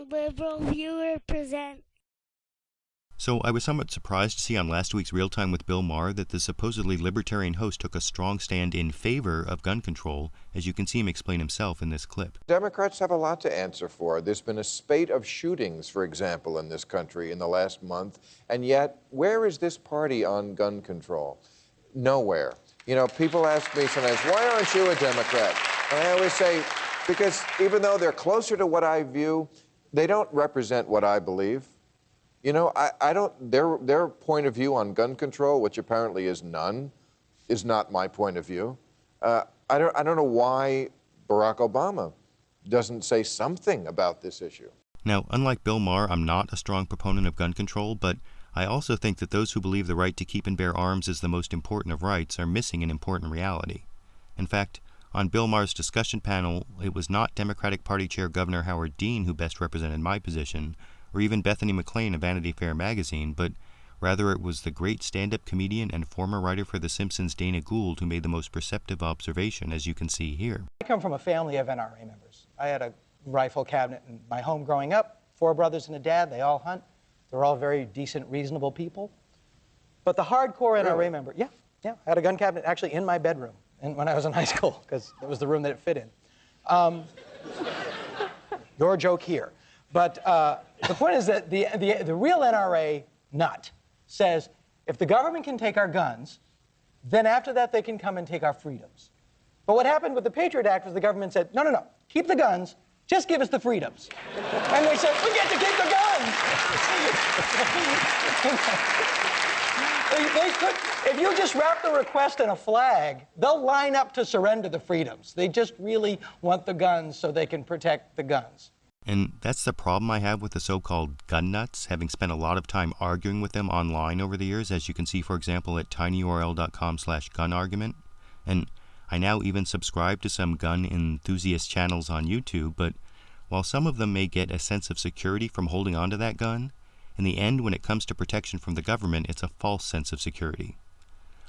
LiberalViewer present. So I was somewhat surprised to see on last week's Real Time with Bill Maher that the supposedly libertarian host took a strong stand in favor of gun control, as you can see him explain himself in this clip. Democrats have a lot to answer for. There's been a spate of shootings, for example, in this country in the last month, and yet where is this party on gun control? Nowhere. You know, people ask me sometimes, why aren't you a Democrat? And I always say, because even though they're closer to what I view, they don't represent what I believe. You know, I don't, their point of view on gun control, which apparently is none, is not my point of view. I don't know why Barack Obama doesn't say something about this issue. Now, unlike Bill Maher, I'm not a strong proponent of gun control, but I also think that those who believe the right to keep and bear arms is the most important of rights are missing an important reality. In fact, on Bill Maher's discussion panel, it was not Democratic Party Chair Governor Howard Dean who best represented my position, or even Bethany McLean of Vanity Fair magazine, but rather it was the great stand-up comedian and former writer for The Simpsons, Dana Gould, who made the most perceptive observation, as you can see here. I come from a family of NRA members. I had a rifle cabinet in my home growing up, 4 brothers and a dad, they all hunt. They're all very decent, reasonable people. But the hardcore NRA member, yeah, I had a gun cabinet actually in my bedroom when I was in high school, because it was the room that it fit in. Your joke here. But the point is that the real NRA nut says, if the government can take our guns, then after that they can come and take our freedoms. But what happened with the Patriot Act was the government said, no, keep the guns, just give us the freedoms. And they said, we get to keep the guns! They could, if you just wrap the request in a flag, they'll line up to surrender the freedoms. They just really want the guns so they can protect the guns. And that's the problem I have with the so-called gun nuts, having spent a lot of time arguing with them online over the years, as you can see, for example, at tinyurl.com/gunargument. And I now even subscribe to some gun enthusiast channels on YouTube, but while some of them may get a sense of security from holding onto that gun, in the end, when it comes to protection from the government, it's a false sense of security.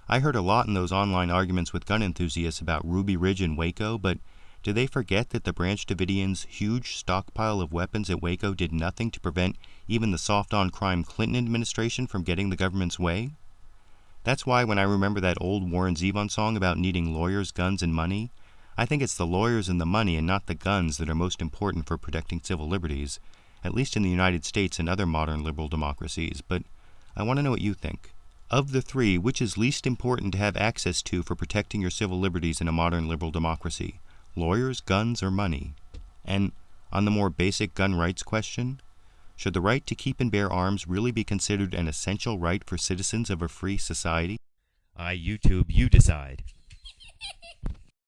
I heard a lot in those online arguments with gun enthusiasts about Ruby Ridge and Waco, but do they forget that the Branch Davidians' huge stockpile of weapons at Waco did nothing to prevent even the soft-on-crime Clinton administration from getting the government's way? That's why when I remember that old Warren Zevon song about needing lawyers, guns, and money, I think it's the lawyers and the money and not the guns that are most important for protecting civil liberties, at least in the United States and other modern liberal democracies. But I want to know what you think. Of the three, which is least important to have access to for protecting your civil liberties in a modern liberal democracy? Lawyers, guns, or money? And on the more basic gun rights question, should the right to keep and bear arms really be considered an essential right for citizens of a free society? YouTube, you decide.